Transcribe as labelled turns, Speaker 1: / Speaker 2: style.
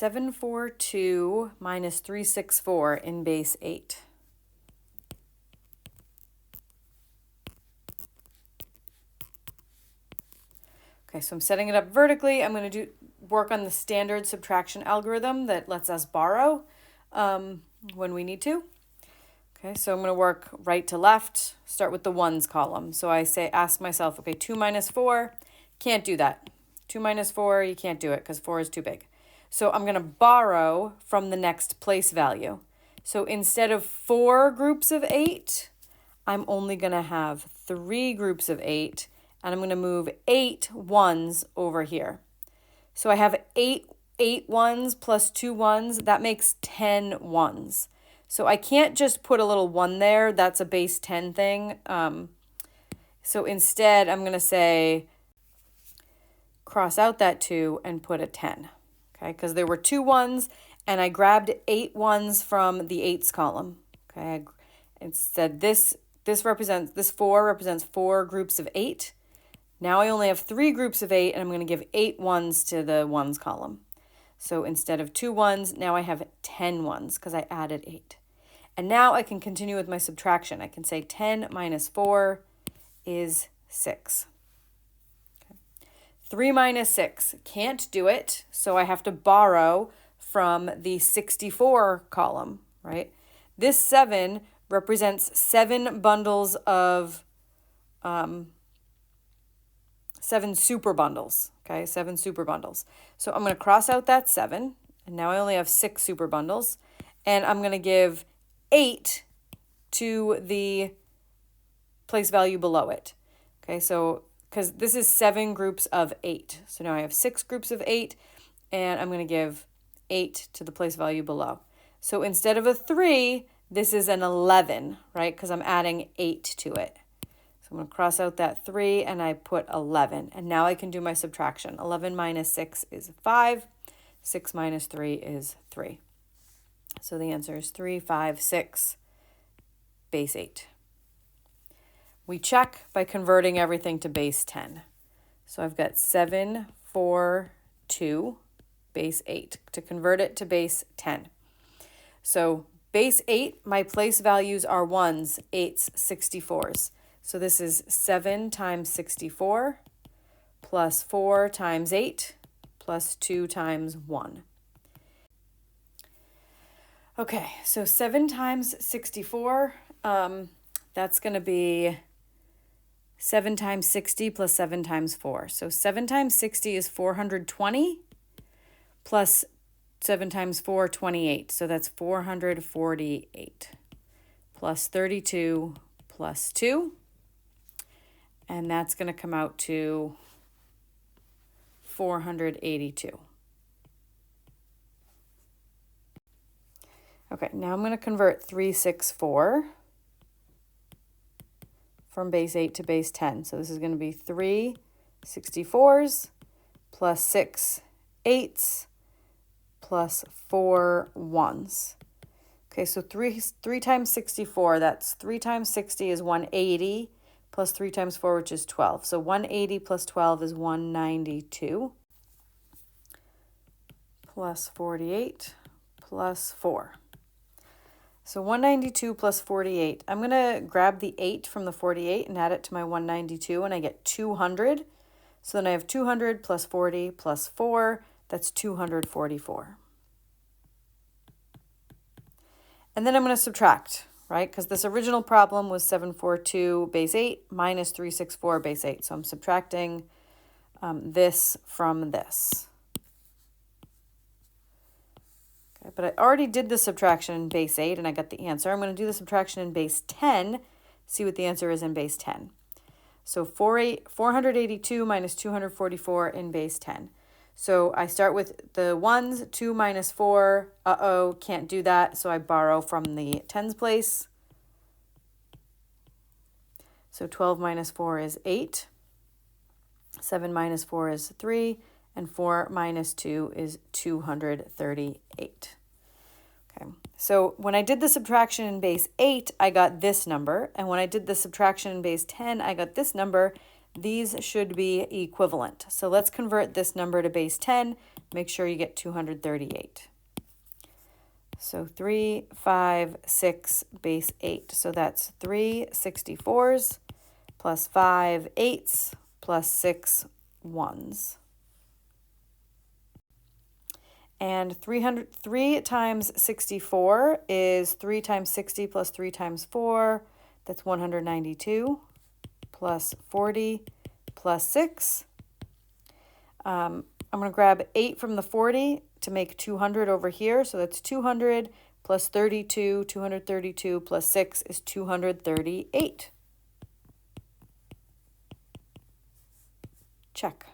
Speaker 1: 742 minus 364 in base 8. Okay, so I'm setting it up vertically. I'm going to work on the standard subtraction algorithm that lets us borrow when we need to. Okay, so I'm going to work right to left, start with the ones column. So I ask myself, okay, 2 minus 4, can't do that. 2 minus 4, you can't do it because 4 is too big. So I'm going to borrow from the next place value. So instead of 4 groups of 8, I'm only going to have 3 groups of 8, and I'm going to move 8 ones over here. So I have 8 ones plus 2 ones. That makes 10 ones. So I can't just put a little 1 there. That's a base 10 thing. So instead, I'm going to say, cross out that 2 and put a 10. Okay, because there were 2 ones, and I grabbed 8 ones from the 8s column. Okay, it said this 4 represents 4 groups of 8. Now I only have 3 groups of 8, and I'm going to give 8 ones to the ones column. So instead of 2 ones, now I have 10 ones because I added 8. And now I can continue with my subtraction. I can say 10 minus 4 is 6. 3 minus 6, can't do it, so I have to borrow from the 64 column, right? This 7 represents 7 bundles of, 7 super bundles, okay? 7 super bundles. So I'm going to cross out that 7, and now I only have 6 super bundles, and I'm going to give 8 to the place value below it, okay? So because this is 7 groups of 8. So now I have 6 groups of 8, and I'm going to give 8 to the place value below. So instead of a 3, this is an 11, right? Because I'm adding 8 to it. So I'm going to cross out that 3, and I put 11. And now I can do my subtraction. 11 minus 6 is 5. 6 minus 3 is 3. So the answer is 3, 5, 6, base 8. We check by converting everything to base 10. So I've got 7, 4, 2, base 8 to convert it to base 10. So base 8, my place values are 1s, 8s, 64s. So this is 7 times 64 plus 4 times 8 plus 2 times 1. Okay, so 7 times 64, that's going to be 7 times 60 plus 7 times 4. So 7 times 60 is 420 plus 7 times 4, 28. So that's 448 plus 32 plus 2. And that's going to come out to 482. Okay, now I'm going to convert 364 from base 8 to base 10. So this is going to be 3 64s plus 6 8s plus 4 1s. Okay, so 3 times 64, that's 3 times 60 is 180 plus 3 times 4, which is 12. So 180 plus 12 is 192 plus 48 plus 4. So 192 plus 48. I'm going to grab the 8 from the 48 and add it to my 192, and I get 200. So then I have 200 plus 40 plus 4. That's 244. And then I'm going to subtract, right? Because this original problem was 742 base 8 minus 364 base 8. So I'm subtracting this from this. Okay, but I already did the subtraction in base 8 and I got the answer. I'm going to do the subtraction in base 10, see what the answer is in base 10. So 482 minus 244 in base 10. So I start with the 1s, 2 minus 4, can't do that, so I borrow from the 10s place. So 12 minus 4 is 8, 7 minus 4 is 3, and 4 minus 2 is 238. Okay, so when I did the subtraction in base 8, I got this number, and when I did the subtraction in base 10, I got this number. These should be equivalent. So let's convert this number to base 10. make sure you get 238. So 3, 5, 6, base 8. So that's 3 64s plus 5 8s plus 6 1s. And 3 times 64 is 3 times 60 plus 3 times 4. That's 192 plus 40 plus 6. I'm going to grab 8 from the 40 to make 200 over here. So that's 200 plus 32. 232 plus 6 is 238. Check.